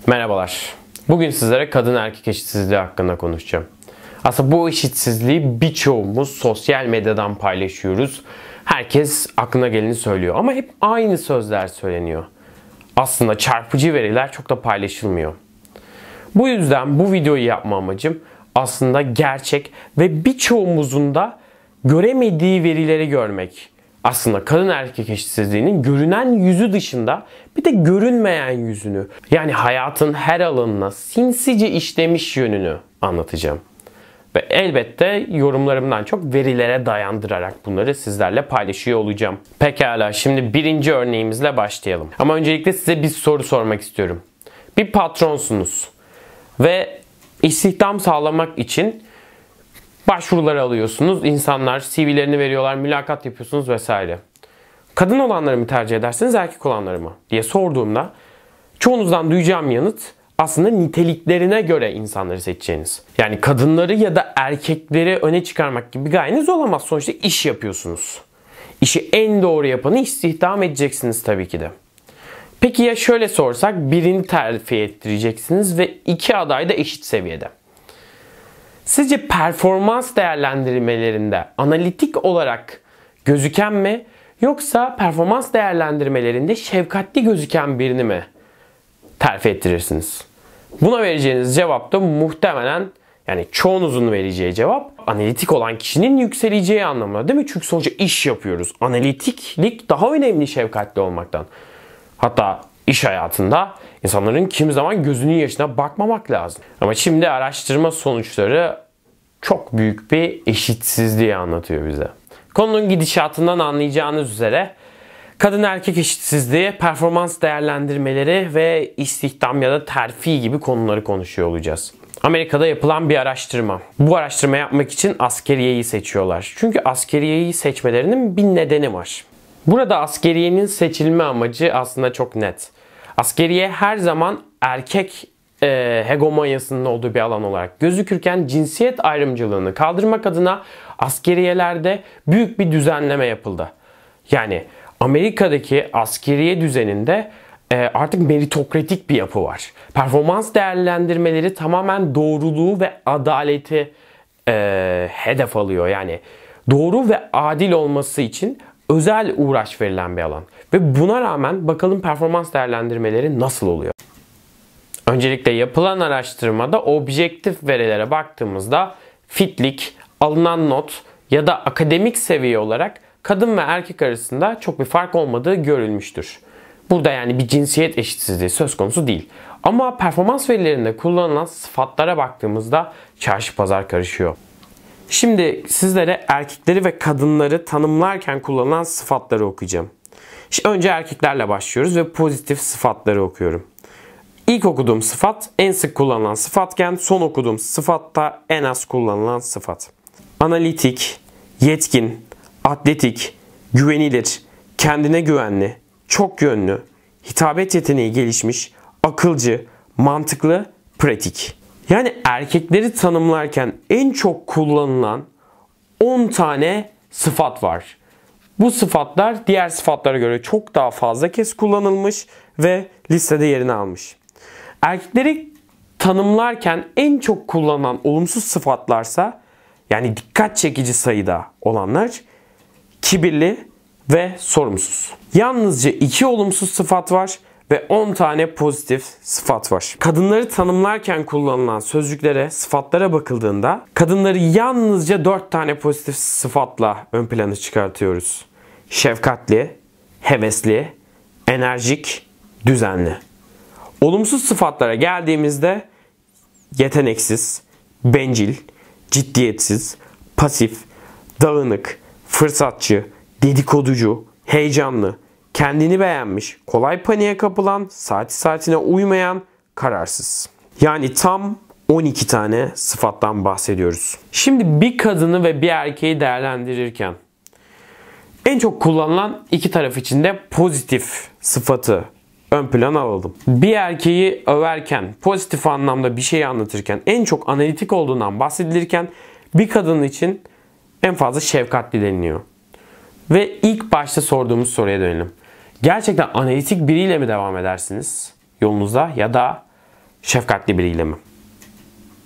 Merhabalar. Bugün sizlere kadın erkek eşitsizliği hakkında konuşacağım. Aslında bu eşitsizliği birçoğumuz sosyal medyadan paylaşıyoruz. Herkes aklına geleni söylüyor ama hep aynı sözler söyleniyor. Aslında çarpıcı veriler çok da paylaşılmıyor. Bu yüzden bu videoyu yapma amacım aslında gerçek ve birçoğumuzun da göremediği verileri görmek. Aslında kadın erkek eşitsizliğinin görünen yüzü dışında bir de görünmeyen yüzünü, yani hayatın her alanına sinsice işlemiş yönünü anlatacağım. Ve elbette yorumlarımdan çok verilere dayandırarak bunları sizlerle paylaşıyor olacağım. Pekala, şimdi birinci örneğimizle başlayalım. Ama öncelikle size bir soru sormak istiyorum. Bir patronsunuz ve istihdam sağlamak için başvuruları alıyorsunuz. İnsanlar CV'lerini veriyorlar, mülakat yapıyorsunuz vesaire. Kadın olanları mı tercih edersiniz, erkek olanları mı diye sorduğumda çoğunuzdan duyacağım yanıt aslında niteliklerine göre insanları seçeceğiniz. Yani kadınları ya da erkekleri öne çıkarmak gibi bir gayeniz olamaz. Sonuçta iş yapıyorsunuz. İşi en doğru yapanı istihdam edeceksiniz tabii ki de. Peki ya şöyle sorsak, birini terfi ettireceksiniz ve iki aday da eşit seviyede. Sizce performans değerlendirmelerinde analitik olarak gözüken mi, yoksa performans değerlendirmelerinde şefkatli gözüken birini mi terfi ettirirsiniz? Buna vereceğiniz cevap da muhtemelen, yani çoğunuzun vereceği cevap, analitik olan kişinin yükseleceği anlamına, değil mi? Çünkü sonuçta iş yapıyoruz. Analitiklik daha önemli şefkatli olmaktan. Hatta iş hayatında insanların kimi zaman gözünün yaşına bakmamak lazım. Ama şimdi araştırma sonuçları çok büyük bir eşitsizliği anlatıyor bize. Konunun gidişatından anlayacağınız üzere kadın erkek eşitsizliği, performans değerlendirmeleri ve istihdam ya da terfi gibi konuları konuşuyor olacağız. Amerika'da yapılan bir araştırma. Bu araştırma yapmak için askeriyeyi seçiyorlar. Çünkü askeriyeyi seçmelerinin bir nedeni var. Burada askeriyenin seçilme amacı aslında çok net. Askeriye her zaman erkek hegemonyasının olduğu bir alan olarak gözükürken cinsiyet ayrımcılığını kaldırmak adına askeriyelerde büyük bir düzenleme yapıldı. Yani Amerika'daki askeriye düzeninde artık meritokratik bir yapı var. Performans değerlendirmeleri tamamen doğruluğu ve adaleti hedef alıyor. Yani doğru ve adil olması için özel uğraş verilen bir alan. Ve buna rağmen bakalım performans değerlendirmeleri nasıl oluyor? Öncelikle yapılan araştırmada objektif verilere baktığımızda fitlik, alınan not ya da akademik seviye olarak kadın ve erkek arasında çok bir fark olmadığı görülmüştür. Burada yani bir cinsiyet eşitsizliği söz konusu değil. Ama performans verilerinde kullanılan sıfatlara baktığımızda çarşı pazar karışıyor. Şimdi sizlere erkekleri ve kadınları tanımlarken kullanılan sıfatları okuyacağım. Önce erkeklerle başlıyoruz ve pozitif sıfatları okuyorum. İlk okuduğum sıfat en sık kullanılan sıfatken son okuduğum sıfat da en az kullanılan sıfat. Analitik, yetkin, atletik, güvenilir, kendine güvenli, çok yönlü, hitabet yeteneği gelişmiş, akılcı, mantıklı, pratik. Yani erkekleri tanımlarken en çok kullanılan 10 tane sıfat var. Bu sıfatlar diğer sıfatlara göre çok daha fazla kez kullanılmış ve listede yerini almış. Erkekleri tanımlarken en çok kullanılan olumsuz sıfatlarsa, yani dikkat çekici sayıda olanlar, kibirli ve sorumsuz. Yalnızca 2 olumsuz sıfat var ve 10 tane pozitif sıfat var. Kadınları tanımlarken kullanılan sözcüklere, sıfatlara bakıldığında kadınları yalnızca 4 tane pozitif sıfatla ön plana çıkartıyoruz. Şefkatli, hevesli, enerjik, düzenli. Olumsuz sıfatlara geldiğimizde yeteneksiz, bencil, ciddiyetsiz, pasif, dağınık, fırsatçı, dedikoducu, heyecanlı, kendini beğenmiş, kolay paniğe kapılan, saati saatine uymayan, kararsız. Yani tam 12 tane sıfattan bahsediyoruz. Şimdi bir kadını ve bir erkeği değerlendirirken en çok kullanılan iki taraf için de pozitif sıfatı ön plana alalım. Bir erkeği överken, pozitif anlamda bir şey anlatırken en çok analitik olduğundan bahsedilirken bir kadın için en fazla şefkatli deniliyor. Ve ilk başta sorduğumuz soruya dönelim. Gerçekten analitik biriyle mi devam edersiniz yolunuza, ya da şefkatli biriyle mi?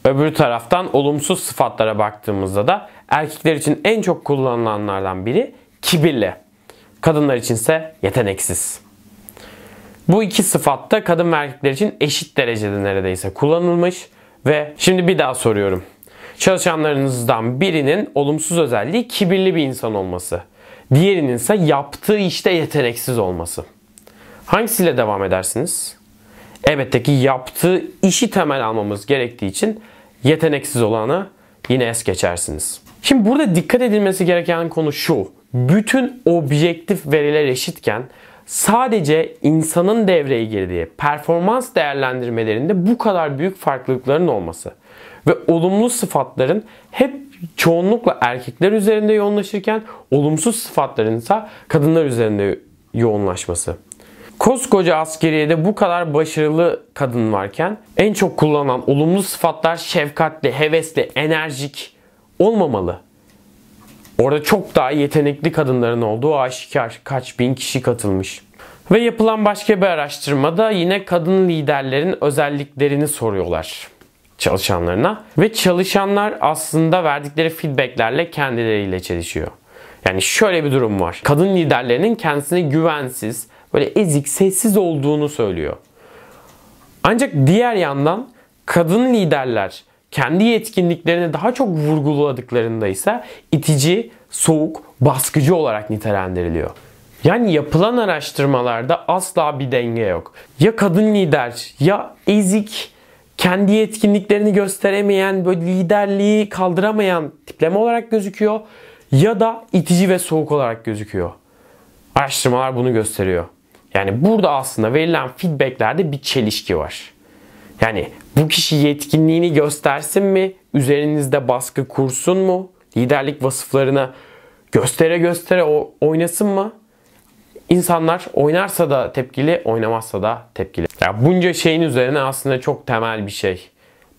Öbür taraftan olumsuz sıfatlara baktığımızda da erkekler için en çok kullanılanlardan biri kibirli. Kadınlar içinse yeteneksiz. Bu iki sıfat da kadın ve erkekler için eşit derecede neredeyse kullanılmış ve şimdi bir daha soruyorum. Çalışanlarınızdan birinin olumsuz özelliği kibirli bir insan olması. Diğerinin ise yaptığı işte yeteneksiz olması. Hangisiyle devam edersiniz? Elbette ki yaptığı işi temel almamız gerektiği için yeteneksiz olanı yine es geçersiniz. Şimdi burada dikkat edilmesi gereken konu şu. Bütün objektif veriler eşitken sadece insanın devreye girdiği performans değerlendirmelerinde bu kadar büyük farklılıkların olması ve olumlu sıfatların hep çoğunlukla erkekler üzerinde yoğunlaşırken olumsuz sıfatların ise kadınlar üzerinde yoğunlaşması. Koskoca askeriyede bu kadar başarılı kadın varken en çok kullanılan olumlu sıfatlar şefkatli, hevesli, enerjik olmamalı. Orada çok daha yetenekli kadınların olduğu aşikar. Kaç bin kişi katılmış. Ve yapılan başka bir araştırmada yine kadın liderlerin özelliklerini soruyorlar çalışanlarına. Ve çalışanlar aslında verdikleri feedbacklerle kendileriyle çelişiyor. Yani şöyle bir durum var. Kadın liderlerinin kendisine güvensiz, böyle ezik, sessiz olduğunu söylüyor. Ancak diğer yandan kadın liderler kendi yetkinliklerini daha çok vurguladıklarında ise itici, soğuk, baskıcı olarak nitelendiriliyor. Yani yapılan araştırmalarda asla bir denge yok. Ya kadın lider ya ezik, kendi yetkinliklerini gösteremeyen, böyle liderliği kaldıramayan tipleme olarak gözüküyor ya da itici ve soğuk olarak gözüküyor. Araştırmalar bunu gösteriyor. Yani burada aslında verilen feedbacklerde bir çelişki var. Yani bu kişi yetkinliğini göstersin mi? Üzerinizde baskı kursun mu? Liderlik vasıflarını göstere göstere oynasın mı? İnsanlar oynarsa da tepkili, oynamazsa da tepkili. Ya bunca şeyin üzerine aslında çok temel bir şey.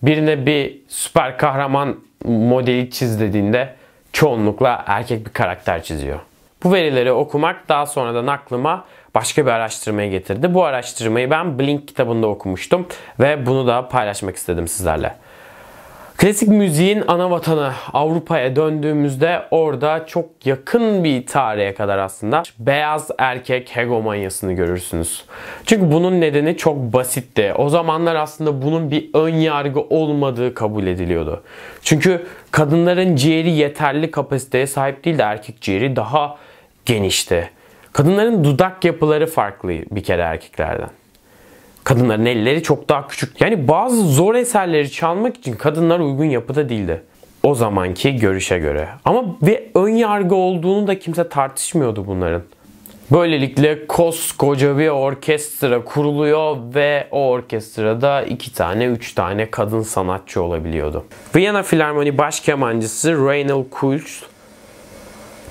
Birine bir süper kahraman modeli çiz dediğinde çoğunlukla erkek bir karakter çiziyor. Bu verileri okumak daha sonradan aklıma başka bir araştırmaya getirdi. Bu araştırmayı ben Blink kitabında okumuştum ve bunu da paylaşmak istedim sizlerle. Klasik müziğin ana vatanı Avrupa'ya döndüğümüzde orada çok yakın bir tarihe kadar aslında beyaz erkek hegemonyasını görürsünüz. Çünkü bunun nedeni çok basitti. O zamanlar aslında bunun bir ön yargı olmadığı kabul ediliyordu. Çünkü kadınların ciğeri yeterli kapasiteye sahip değil de erkek ciğeri daha genişti. Kadınların dudak yapıları farklı bir kere erkeklerden. Kadınların elleri çok daha küçük. Yani bazı zor eserleri çalmak için kadınlar uygun yapıda değildi. O zamanki görüşe göre. Ama ve ön yargı olduğunu da kimse tartışmıyordu bunların. Böylelikle koskoca bir orkestra kuruluyor ve o orkestrada 2 tane 3 tane kadın sanatçı olabiliyordu. Viyana Filarmoni baş kemancısı Reinhold Kulz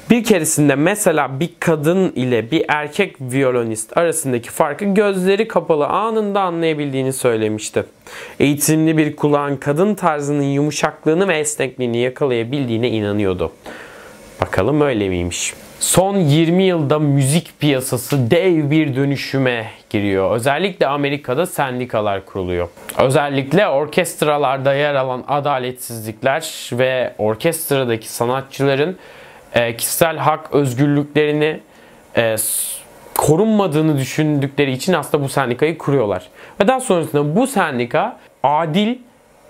bir keresinde mesela bir kadın ile bir erkek violonist arasındaki farkı gözleri kapalı anında anlayabildiğini söylemişti. Eğitimli bir kulağın kadın tarzının yumuşaklığını ve esnekliğini yakalayabildiğine inanıyordu. Bakalım öyle miymiş? Son 20 yılda müzik piyasası dev bir dönüşüme giriyor. Özellikle Amerika'da sendikalar kuruluyor. Özellikle orkestralarda yer alan adaletsizlikler ve orkestradaki sanatçıların kişisel hak özgürlüklerini korunmadığını düşündükleri için aslında bu sendikayı kuruyorlar. Ve daha sonrasında bu sendika adil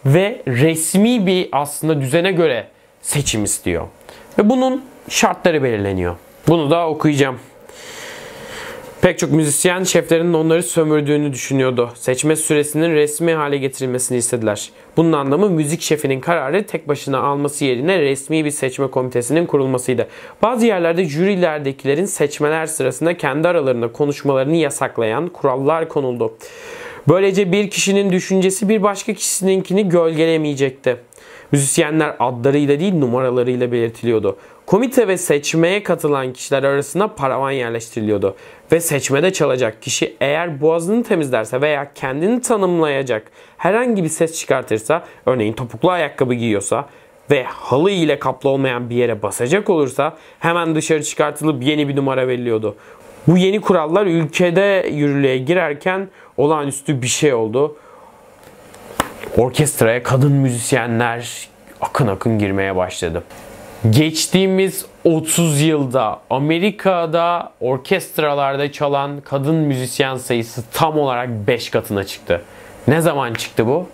ve resmi bir aslında düzene göre seçim istiyor. Ve bunun şartları belirleniyor. Bunu da okuyacağım. Pek çok müzisyen şeflerinin onları sömürdüğünü düşünüyordu. Seçme süresinin resmi hale getirilmesini istediler. Bunun anlamı müzik şefinin kararı tek başına alması yerine resmi bir seçme komitesinin kurulmasıydı. Bazı yerlerde jürilerdekilerin seçmeler sırasında kendi aralarında konuşmalarını yasaklayan kurallar konuldu. Böylece bir kişinin düşüncesi bir başka kişisininkini gölgelemeyecekti. Müzisyenler adlarıyla değil numaralarıyla belirtiliyordu. Komite ve seçmeye katılan kişiler arasında paravan yerleştiriliyordu. Ve seçmede çalacak kişi eğer boğazını temizlerse veya kendini tanımlayacak herhangi bir ses çıkartırsa, örneğin topuklu ayakkabı giyiyorsa ve halı ile kaplı olmayan bir yere basacak olursa hemen dışarı çıkartılıp yeni bir numara veriliyordu. Bu yeni kurallar ülkede yürürlüğe girerken olağanüstü bir şey oldu. Orkestraya kadın müzisyenler akın akın girmeye başladı. Geçtiğimiz 30 yılda Amerika'da orkestralarda çalan kadın müzisyen sayısı tam olarak 5 katına çıktı. Ne zaman çıktı bu?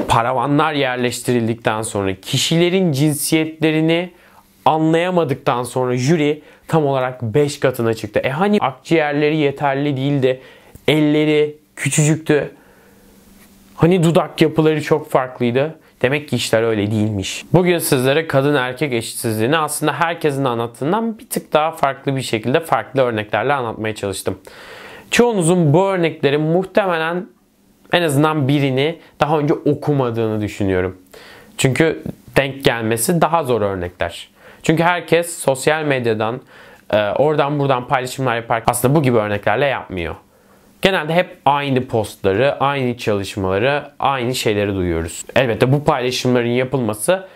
Paravanlar yerleştirildikten sonra, kişilerin cinsiyetlerini anlayamadıktan sonra jüri tam olarak 5 katına çıktı. Hani akciğerleri yeterli değildi, elleri küçücüktü, hani dudak yapıları çok farklıydı. Demek ki işler öyle değilmiş. Bugün sizlere kadın erkek eşitsizliğini aslında herkesin anlattığından bir tık daha farklı bir şekilde, farklı örneklerle anlatmaya çalıştım. Çoğunuzun bu örnekleri muhtemelen en azından birini daha önce okumadığını düşünüyorum. Çünkü denk gelmesi daha zor örnekler. Çünkü herkes sosyal medyadan oradan buradan paylaşımlar yaparken aslında bu gibi örneklerle yapmıyor. Genelde hep aynı postları, aynı çalışmaları, aynı şeyleri duyuyoruz. Elbette bu paylaşımların yapılması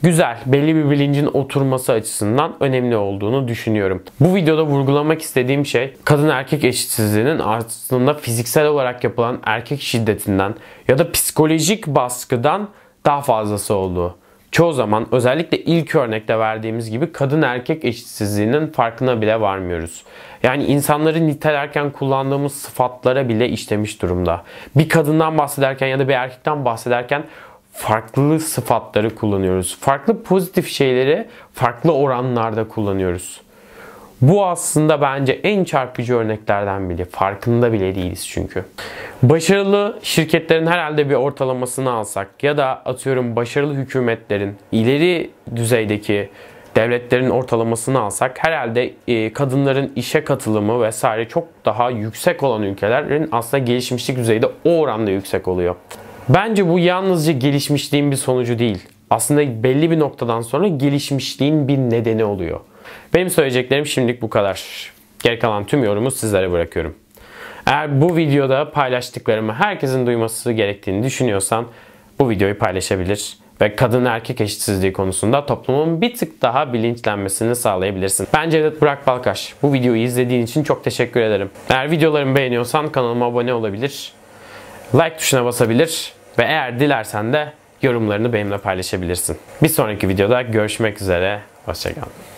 güzel, belli bir bilincin oturması açısından önemli olduğunu düşünüyorum. Bu videoda vurgulamak istediğim şey kadın erkek eşitsizliğinin aslında fiziksel olarak yapılan erkek şiddetinden ya da psikolojik baskıdan daha fazlası olduğu. Çoğu zaman özellikle ilk örnekte verdiğimiz gibi kadın erkek eşitsizliğinin farkına bile varmıyoruz. Yani insanları nitelerken kullandığımız sıfatlara bile işlemiş durumda. Bir kadından bahsederken ya da bir erkekten bahsederken farklı sıfatları kullanıyoruz. Farklı pozitif şeyleri farklı oranlarda kullanıyoruz. Bu aslında bence en çarpıcı örneklerden biri. Farkında bile değiliz çünkü. Başarılı şirketlerin herhalde bir ortalamasını alsak ya da atıyorum başarılı hükümetlerin, ileri düzeydeki devletlerin ortalamasını alsak herhalde kadınların işe katılımı vesaire çok daha yüksek olan ülkelerin aslında gelişmişlik düzeyi de o oranda yüksek oluyor. Bence bu yalnızca gelişmişliğin bir sonucu değil. Aslında belli bir noktadan sonra gelişmişliğin bir nedeni oluyor. Benim söyleyeceklerim şimdilik bu kadar. Geri kalan tüm yorumu sizlere bırakıyorum. Eğer bu videoda paylaştıklarımı herkesin duyması gerektiğini düşünüyorsan bu videoyu paylaşabilir ve kadın erkek eşitsizliği konusunda toplumun bir tık daha bilinçlenmesini sağlayabilirsin. Ben Cevdet Burak Balkaş. Bu videoyu izlediğin için çok teşekkür ederim. Eğer videolarımı beğeniyorsan kanalıma abone olabilir, like tuşuna basabilir ve eğer dilersen de yorumlarını benimle paylaşabilirsin. Bir sonraki videoda görüşmek üzere. Hoşça kalın.